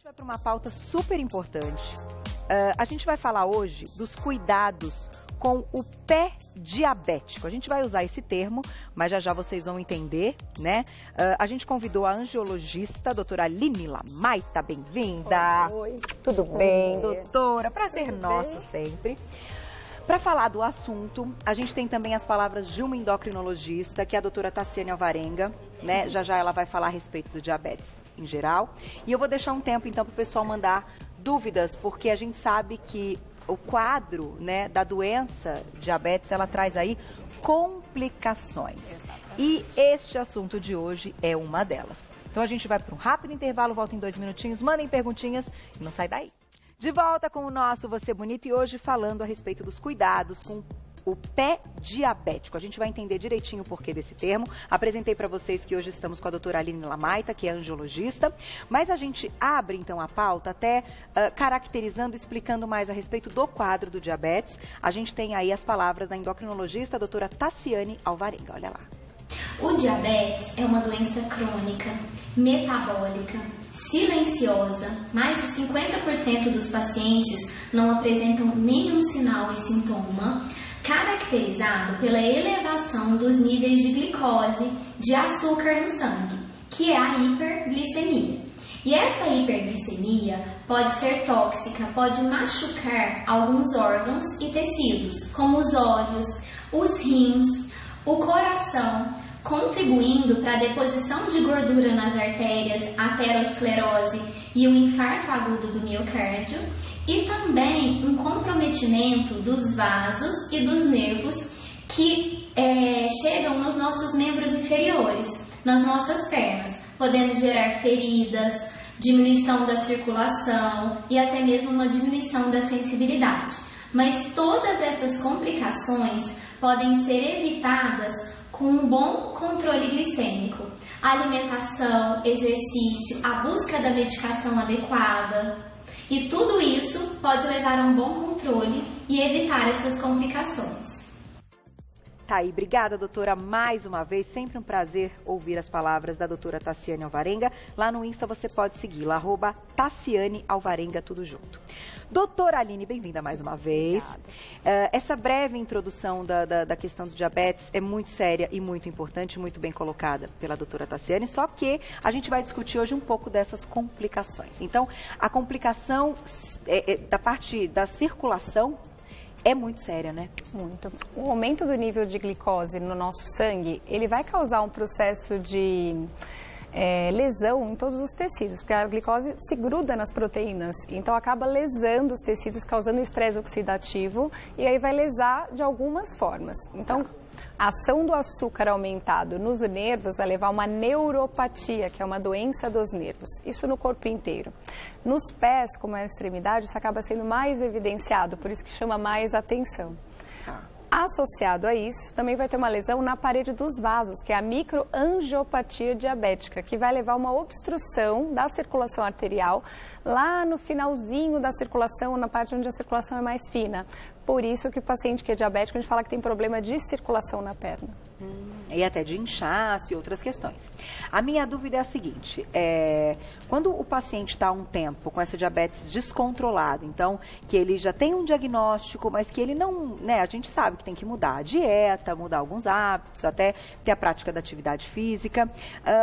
vai para uma pauta super importante. A gente vai falar hoje dos cuidados com o pé diabético. A gente vai usar esse termo, mas já vocês vão entender, né? A gente convidou a angiologista, a doutora Aline Lamaita, bem-vinda. Oi, tudo bem? Doutora, prazer nosso sempre. Para falar do assunto, a gente tem também as palavras de uma endocrinologista, que é a doutora Tassiane Alvarenga, né? Já ela vai falar a respeito do diabetes em geral. E eu vou deixar um tempo, então, para o pessoal mandar dúvidas, porque a gente sabe que o quadro, né, da doença diabetes, ela traz aí complicações. E este assunto de hoje é uma delas. Então a gente vai para um rápido intervalo, volta em 2 minutinhos, mandem perguntinhas e não sai daí. De volta com o nosso Você Bonito e hoje falando a respeito dos cuidados com o pé diabético. A gente vai entender direitinho o porquê desse termo. Apresentei para vocês que hoje estamos com a doutora Aline Lamaita, que é angiologista, mas a gente abre então a pauta até caracterizando, explicando mais a respeito do quadro do diabetes. A gente tem aí as palavras da endocrinologista, a doutora Tassiane Alvarenga. Olha lá. O diabetes é uma doença crônica, metabólica, silenciosa. Mais de 50% dos pacientes não apresentam nenhum sinal e sintoma, caracterizado pela elevação dos níveis de glicose, de açúcar no sangue, que é a hiperglicemia. E essa hiperglicemia pode ser tóxica, pode machucar alguns órgãos e tecidos, como os olhos, os rins, o coração, contribuindo para a deposição de gordura nas artérias, aterosclerose e o infarto agudo do miocárdio, e também um comprometimento dos vasos e dos nervos que chegam nos nossos membros inferiores, nas nossas pernas, podendo gerar feridas, diminuição da circulação e até mesmo uma diminuição da sensibilidade. Mas todas essas complicações podem ser evitadas com um bom controle glicêmico, alimentação, exercício, a busca da medicação adequada. E tudo isso pode levar a um bom controle e evitar essas complicações. Tá aí, obrigada, doutora, mais uma vez. Sempre um prazer ouvir as palavras da doutora Tassiane Alvarenga. Lá no Insta você pode segui-la, @Tassiane Alvarenga, tudo junto. Doutora Aline, bem-vinda mais uma vez. Essa breve introdução da questão do diabetes é muito séria e muito importante, muito bem colocada pela doutora Tassiane, só que a gente vai discutir hoje um pouco dessas complicações. Então, a complicação da parte da circulação é muito séria, né? Muito. O aumento do nível de glicose no nosso sangue, ele vai causar um processo de lesão em todos os tecidos, porque a glicose se gruda nas proteínas, então acaba lesando os tecidos, causando estresse oxidativo, e aí vai lesar de algumas formas. Então, a ação do açúcar aumentado nos nervos vai levar a uma neuropatia, que é uma doença dos nervos, isso no corpo inteiro. Nos pés, como é a extremidade, isso acaba sendo mais evidenciado, por isso que chama mais atenção. Associado a isso, também vai ter uma lesão na parede dos vasos, que é a microangiopatia diabética, que vai levar a uma obstrução da circulação arterial lá no finalzinho da circulação, na parte onde a circulação é mais fina. Por isso que o paciente que é diabético, a gente fala que tem problema de circulação na perna. E até de inchaço e outras questões. A minha dúvida é a seguinte, quando o paciente está há um tempo com essa diabetes descontrolada, então que ele já tem um diagnóstico, mas que ele não, né, a gente sabe que tem que mudar a dieta, mudar alguns hábitos, até ter a prática da atividade física,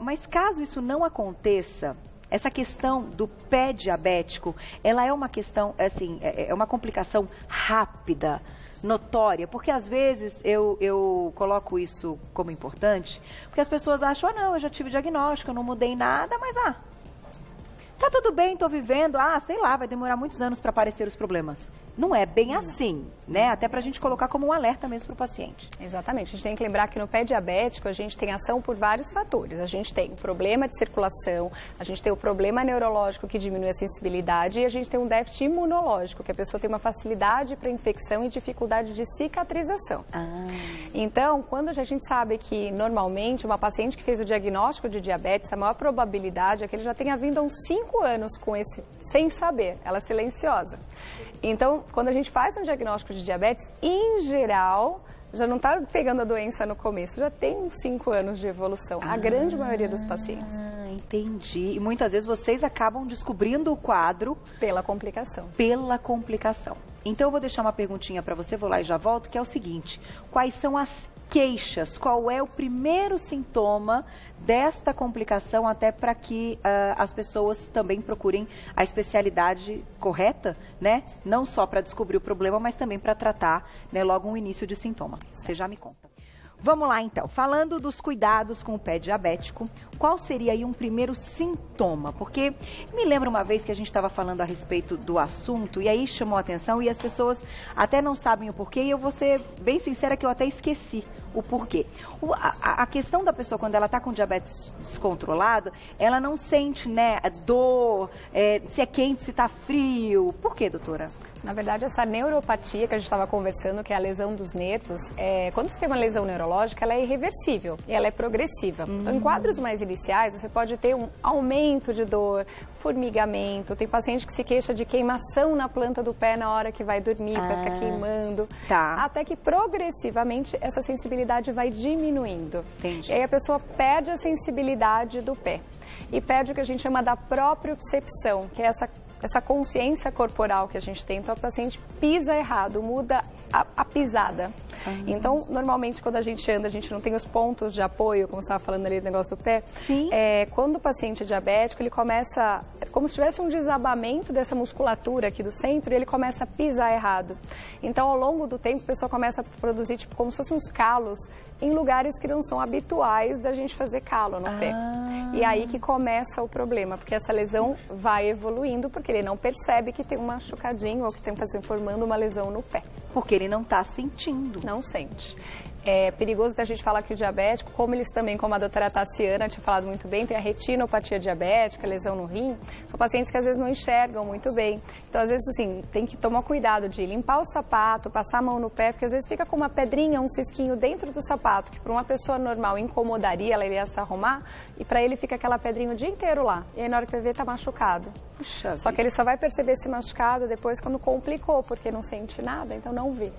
mas caso isso não aconteça, essa questão do pé diabético, ela é uma questão, assim, é uma complicação rápida, notória, porque às vezes eu coloco isso como importante, porque as pessoas acham, não, eu já tive diagnóstico, eu não mudei nada, mas tá tudo bem, tô vivendo, sei lá, vai demorar muitos anos para aparecer os problemas. Não é bem assim, né? Até para a gente colocar como um alerta mesmo para o paciente. Exatamente. A gente tem que lembrar que no pé diabético a gente tem ação por vários fatores. A gente tem o problema de circulação, a gente tem o problema neurológico que diminui a sensibilidade e a gente tem um déficit imunológico, que a pessoa tem uma facilidade para infecção e dificuldade de cicatrização. Então, quando a gente sabe que normalmente uma paciente que fez o diagnóstico de diabetes, a maior probabilidade é que ele já tenha vindo há uns 5 anos com esse, sem saber, ela é silenciosa. Então, quando a gente faz um diagnóstico de diabetes, em geral, já não está pegando a doença no começo, já tem uns 5 anos de evolução, a grande maioria dos pacientes. entendi. E muitas vezes vocês acabam descobrindo o quadro pela complicação. Pela complicação. Então eu vou deixar uma perguntinha para você, vou lá e já volto, que é o seguinte: quais são as queixas? Qual é o primeiro sintoma desta complicação, até para que as pessoas também procurem a especialidade correta, né? Não só para descobrir o problema, mas também para tratar, né, logo um início de sintoma. Você já me conta. Vamos lá, então. Falando dos cuidados com o pé diabético, qual seria aí um primeiro sintoma? Porque me lembro uma vez que a gente estava falando a respeito do assunto e aí chamou a atenção e as pessoas até não sabem o porquê e eu vou ser bem sincera que eu até esqueci o porquê. A questão da pessoa, quando ela está com diabetes descontrolado, ela não sente, né, dor, se é quente, se está frio. Por quê, doutora? Na verdade, essa neuropatia que a gente estava conversando, que é a lesão dos nervos, quando você tem uma lesão neurológica, ela é irreversível e ela é progressiva. Então, em quadros mais iniciais, você pode ter um aumento de dor, formigamento. Tem paciente que se queixa de queimação na planta do pé na hora que vai dormir, vai ficar queimando. Tá. Até que progressivamente essa sensibilidade vai diminuindo. Entendi. E aí a pessoa perde a sensibilidade do pé. E perde o que a gente chama da propriocepção, que é essa consciência corporal que a gente tem. Então, o paciente pisa errado, muda a pisada. Então, normalmente, quando a gente anda, a gente não tem os pontos de apoio, como você estava falando ali do negócio do pé. Sim. Quando o paciente é diabético, ele começa, como se tivesse um desabamento dessa musculatura aqui do centro, e ele começa a pisar errado. Então, ao longo do tempo, a pessoa começa a produzir, tipo, como se fossem uns calos em lugares que não são habituais da gente fazer calo no pé. E aí que começa o problema, porque essa lesão vai evoluindo, porque ele não percebe que tem um machucadinho ou que tem formando uma lesão no pé. Porque ele não está sentindo. Não sente. É perigoso da gente falar que o diabético, como eles também, como a doutora Tassiana tinha falado muito bem, tem a retinopatia diabética, lesão no rim, são pacientes que às vezes não enxergam muito bem. Então, às vezes, assim, tem que tomar cuidado de limpar o sapato, passar a mão no pé, porque às vezes fica com uma pedrinha, um cisquinho dentro do sapato, que para uma pessoa normal incomodaria, ela iria se arrumar, e para ele fica aquela pedrinha o dia inteiro lá. E aí, na hora que vai ver, tá machucado. Puxa Só que ele só vai perceber esse machucado depois quando complicou, porque não sente nada, então não vê.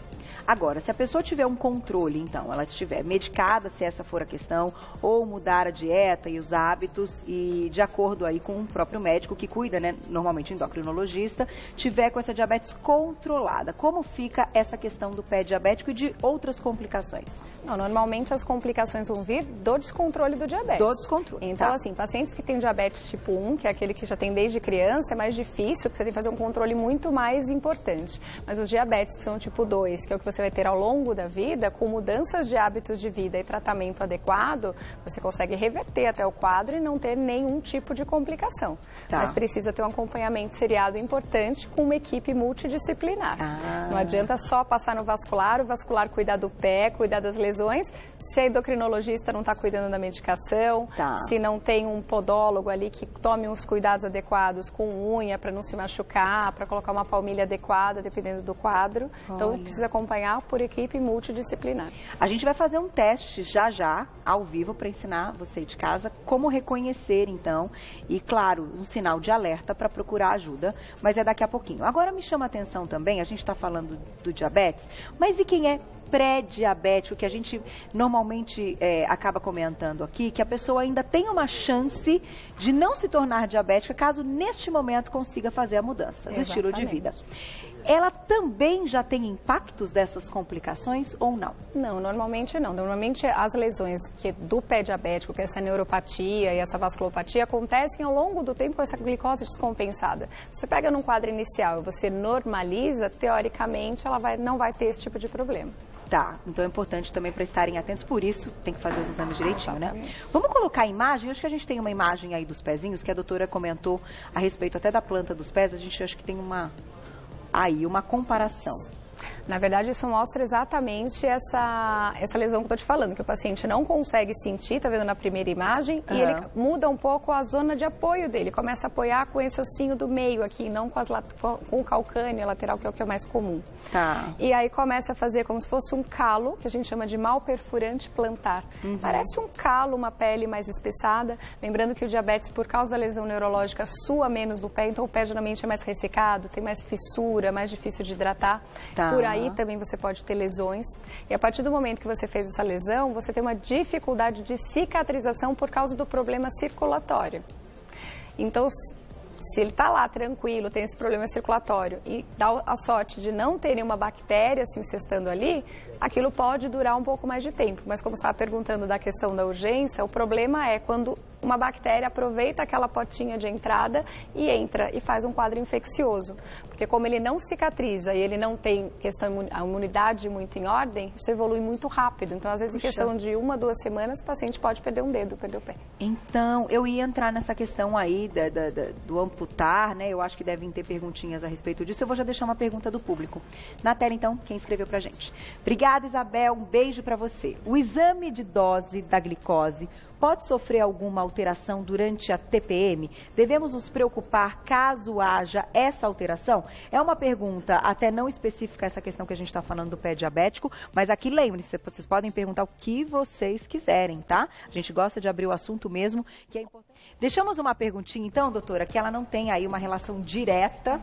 Agora, se a pessoa tiver um controle, então, ela estiver medicada, se essa for a questão, ou mudar a dieta e os hábitos, e de acordo aí com o próprio médico que cuida, né, normalmente endocrinologista, tiver com essa diabetes controlada, como fica essa questão do pé diabético e de outras complicações? Não, normalmente as complicações vão vir do descontrole do diabetes. Do descontrole. Então, tá. assim, pacientes que têm diabetes tipo 1, que é aquele que já tem desde criança, é mais difícil, porque você tem que fazer um controle muito mais importante. Mas os diabetes que são tipo 2, que é o que você vai ter ao longo da vida, com mudanças de hábitos de vida e tratamento adequado, você consegue reverter até o quadro e não ter nenhum tipo de complicação. Tá. Mas precisa ter um acompanhamento seriado importante com uma equipe multidisciplinar. Não adianta só passar no vascular, o vascular cuidar do pé, cuidar das lesões, se a endocrinologista não está cuidando da medicação, se não tem um podólogo ali que tome uns cuidados adequados com unha para não se machucar, para colocar uma palmilha adequada, dependendo do quadro. Então, precisa acompanhar por equipe multidisciplinar. A gente vai fazer um teste já, ao vivo, para ensinar você de casa como reconhecer, então, e, claro, um sinal de alerta para procurar ajuda, mas é daqui a pouquinho. Agora me chama a atenção também, a gente está falando do diabetes, mas e quem é pré-diabético, que a gente normalmente acaba comentando aqui, que a pessoa ainda tem uma chance de não se tornar diabética caso neste momento consiga fazer a mudança do estilo de vida. Ela também já tem impactos dessas complicações ou não? Não, normalmente não. Normalmente as lesões do pé diabético, que é essa neuropatia e essa vasculopatia, acontecem ao longo do tempo com essa glicose descompensada. Você pega num quadro inicial e você normaliza, teoricamente ela não vai ter esse tipo de problema. Tá, então é importante também para estarem atentos, por isso tem que fazer os exames direitinho, né? Vamos colocar a imagem, acho que a gente tem uma imagem aí dos pezinhos, que a doutora comentou a respeito até da planta dos pés, a gente acha que tem uma comparação. Na verdade, isso mostra exatamente essa lesão que eu estou te falando, que o paciente não consegue sentir, tá vendo na primeira imagem, e ele muda um pouco a zona de apoio dele, começa a apoiar com esse ossinho do meio aqui, não com o calcâneo lateral, que é o que é mais comum. Tá. E aí começa a fazer como se fosse um calo, que a gente chama de mal perfurante plantar. Parece um calo, uma pele mais espessada, lembrando que o diabetes, por causa da lesão neurológica, sua menos no pé, então o pé geralmente é mais ressecado, tem mais fissura, mais difícil de hidratar. Por aí Aí também você pode ter lesões. E a partir do momento que você fez essa lesão, você tem uma dificuldade de cicatrização por causa do problema circulatório. Então, se ele está lá tranquilo, tem esse problema circulatório e dá a sorte de não ter nenhuma bactéria se incestando ali, aquilo pode durar um pouco mais de tempo. Mas como você estava perguntando da questão da urgência, o problema é quando uma bactéria aproveita aquela portinha de entrada e entra e faz um quadro infeccioso. Porque como ele não cicatriza e ele não tem a imunidade muito em ordem, isso evolui muito rápido. Então, às vezes, em questão de 1 a 2 semanas, o paciente pode perder um dedo, perder o pé. Então, eu ia entrar nessa questão aí do amputar, né? Eu acho que devem ter perguntinhas a respeito disso. Eu vou já deixar uma pergunta do público. Na tela, então, quem escreveu pra gente. Obrigada, Isabel. Um beijo pra você. O exame de dose da glicose pode sofrer alguma alteração durante a TPM? Devemos nos preocupar caso haja essa alteração? É uma pergunta até não específica essa questão que a gente está falando do pé diabético, mas aqui lembre-se, vocês podem perguntar o que vocês quiserem, tá? A gente gosta de abrir o assunto mesmo, que é importante. Deixamos uma perguntinha então, doutora, que ela não tem aí uma relação direta,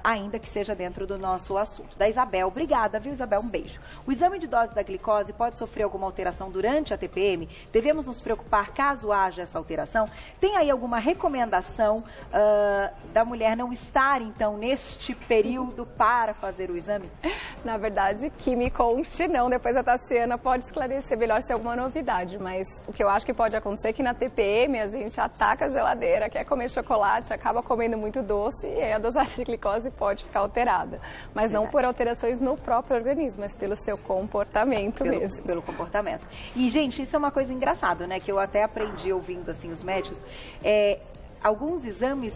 ainda que seja dentro do nosso assunto. Da Isabel. Obrigada, viu, Isabel? Um beijo. O exame de dose da glicose pode sofrer alguma alteração durante a TPM? Devemos nos preocupar caso haja essa alteração? Tem aí alguma recomendação da mulher não estar, então, neste período para fazer o exame? Na verdade, que me conste, não. Depois a Tassiana pode esclarecer melhor se é alguma novidade. Mas o que eu acho que pode acontecer é que na TPM a gente ataca a geladeira, quer comer chocolate, acaba comendo muito doce e aí a dosagem de glicose pode ficar alterada. Mas não por alterações no próprio organismo, mas pelo seu comportamento mesmo. Pelo comportamento. E, gente, isso é uma coisa engraçada, né? Que eu até aprendi ouvindo, assim, os médicos. Alguns exames,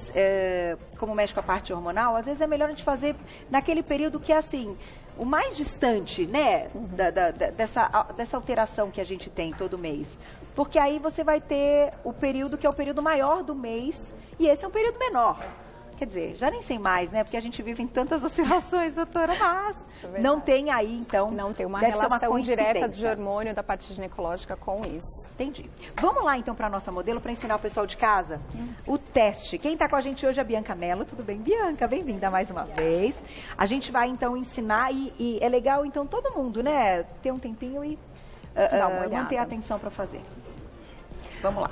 como mexe com a parte hormonal, às vezes é melhor a gente fazer naquele período que é, assim, o mais distante, né? Dessa alteração que a gente tem todo mês. Porque aí você vai ter o período que é o período maior do mês e esse é um período menor. Quer dizer, já nem sei mais, né? Porque a gente vive em tantas oscilações, doutora, mas não tem aí, então... Não tem uma relação direta de hormônio da parte ginecológica com isso. Entendi. Vamos lá, então, para a nossa modelo, para ensinar o pessoal de casa o teste. Quem está com a gente hoje é a Bianca Mello. Tudo bem, Bianca? Bem-vinda mais uma vez. A gente vai, então, ensinar e é legal, então, todo mundo, né? Ter um tempinho e manter a atenção para fazer. Vamos lá.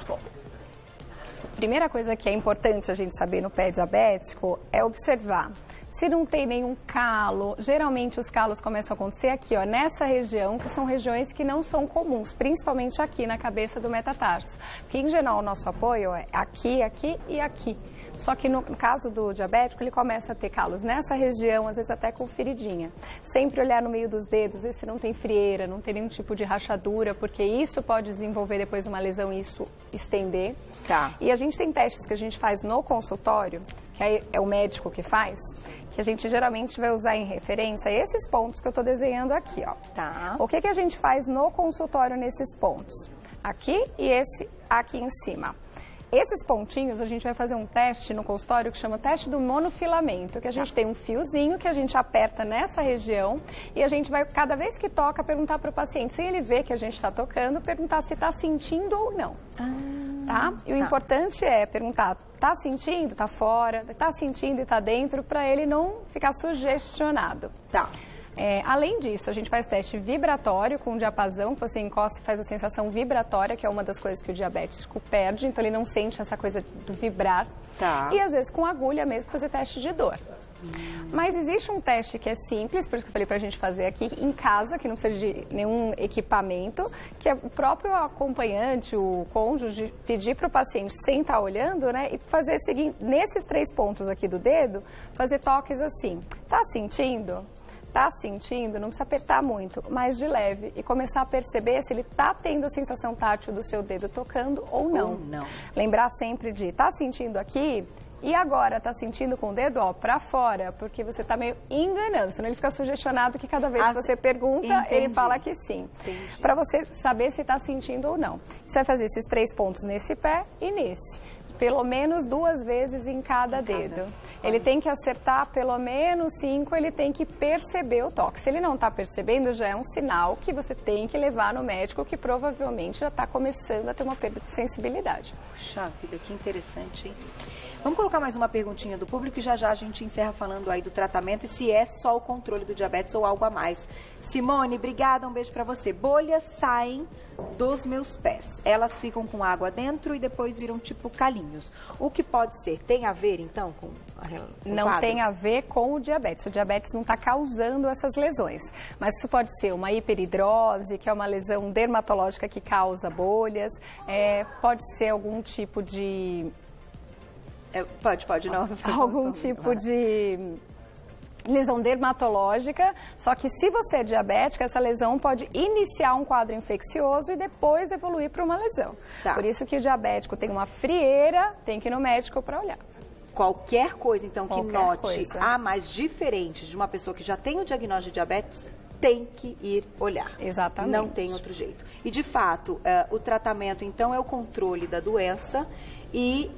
Primeira coisa que é importante a gente saber no pé diabético é observar se não tem nenhum calo. Geralmente os calos começam a acontecer aqui, ó, nessa região, que são regiões que não são comuns, principalmente aqui na cabeça do metatarso. Porque em geral o nosso apoio é aqui, aqui e aqui. Só que no caso do diabético, ele começa a ter calos nessa região, às vezes até com feridinha. Sempre olhar no meio dos dedos, ver se não tem frieira, não tem nenhum tipo de rachadura, porque isso pode desenvolver depois uma lesão e isso estender. Tá. E a gente tem testes que a gente faz no consultório, que aí é o médico que faz, que a gente geralmente vai usar em referência a esses pontos que eu estou desenhando aqui, ó. Tá. O que a gente faz no consultório nesses pontos? Aqui e esse aqui em cima. Esses pontinhos, a gente vai fazer um teste no consultório que chama teste do monofilamento, que a gente tem um fiozinho que a gente aperta nessa região e a gente vai, cada vez que toca, perguntar para o paciente, sem ele ver que a gente está tocando, perguntar se está sentindo ou não. Tá? E o importante é perguntar, tá sentindo, tá fora, tá sentindo e tá dentro, para ele não ficar sugestionado. Tá. Além disso, a gente faz teste vibratório com diapasão, que você encosta e faz a sensação vibratória, que é uma das coisas que o diabético perde, então ele não sente essa coisa do vibrar. Tá. E às vezes com agulha mesmo fazer teste de dor. Mas existe um teste que é simples, por isso que eu falei pra gente fazer aqui em casa, que não precisa de nenhum equipamento, que é o próprio acompanhante, o cônjuge, pedir pro paciente sem estar olhando, né, e fazer o seguinte, nesses 3 pontos aqui do dedo, fazer toques assim. Tá sentindo? Tá sentindo, não precisa apertar muito, mas de leve, e começar a perceber se ele tá tendo a sensação tátil do seu dedo tocando ou não. Ou não. Lembrar sempre de, tá sentindo aqui? E agora, tá sentindo com o dedo, ó, pra fora, porque você tá meio enganando, senão ele fica sugestionado que cada vez que você pergunta, ele fala que sim. Pra você saber se tá sentindo ou não. Você vai fazer esses 3 pontos nesse pé e nesse. Pelo menos 2 vezes em cada dedo. Ele tem que acertar pelo menos 5, ele tem que perceber o toque. Se ele não está percebendo, já é um sinal que você tem que levar no médico, que provavelmente já está começando a ter uma perda de sensibilidade. Puxa vida, que interessante, hein? Vamos colocar mais uma perguntinha do público e já a gente encerra falando aí do tratamento e se é só o controle do diabetes ou algo a mais. Simone, obrigada, um beijo pra você. Bolhas saem dos meus pés. Elas ficam com água dentro e depois viram tipo calinhos. O que pode ser? Tem a ver, então, com Não quadro? tem a ver com o diabetes. O diabetes não está causando essas lesões. Mas isso pode ser uma hiperidrose, que é uma lesão dermatológica que causa bolhas. Pode ser algum tipo de... Pode, não. Algum tipo de lesão dermatológica, só que se você é diabética, essa lesão pode iniciar um quadro infeccioso e depois evoluir para uma lesão. Tá. Por isso que o diabético tem uma frieira, tem que ir no médico para olhar. Qualquer coisa, então, que Qualquer note coisa. mais diferente de uma pessoa que já tem o diagnóstico de diabetes, tem que ir olhar. Exatamente. Não tem outro jeito. E, de fato, o tratamento, então, é o controle da doença e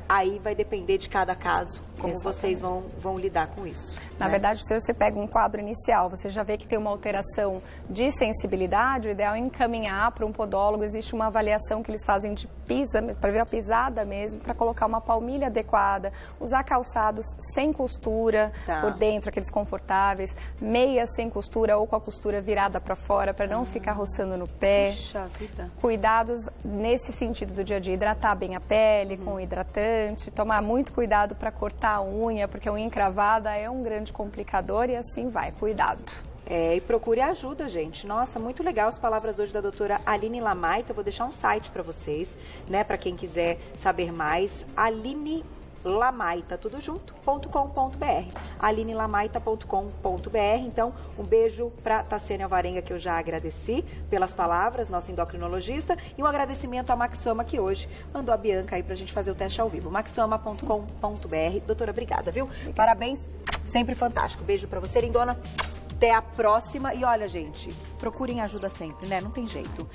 aí vai depender de cada caso, como vocês vão lidar com isso. Na verdade, se você pega um quadro inicial, você já vê que tem uma alteração de sensibilidade, o ideal é encaminhar para um podólogo. Existe uma avaliação que eles fazem de pisa, para ver a pisada mesmo, para colocar uma palmilha adequada, usar calçados sem costura por dentro, aqueles confortáveis, meias sem costura ou com a costura virada para fora, para não ficar roçando no pé. Puxa vida. Cuidados nesse sentido do dia a dia, hidratar bem a pele com hidratante, tomar muito cuidado para cortar a unha, porque a unha encravada é um grande complicador e assim vai, cuidado. E procure ajuda, gente. Nossa, muito legal as palavras hoje da doutora Aline Lamaita. Eu vou deixar um site para vocês, né, para quem quiser saber mais. Aline Lamaita, tudo junto.com.br, alinelamaita.com.br. Então, um beijo para Tassiane Alvarenga, que eu já agradeci pelas palavras, nossa endocrinologista, e um agradecimento à Maxoma, que hoje mandou a Bianca aí pra gente fazer o teste ao vivo, maxoma.com.br. Doutora, obrigada, viu? Parabéns, sempre fantástico. Beijo para você, lindona. Até a próxima. E olha, gente, procurem ajuda sempre, né? Não tem jeito.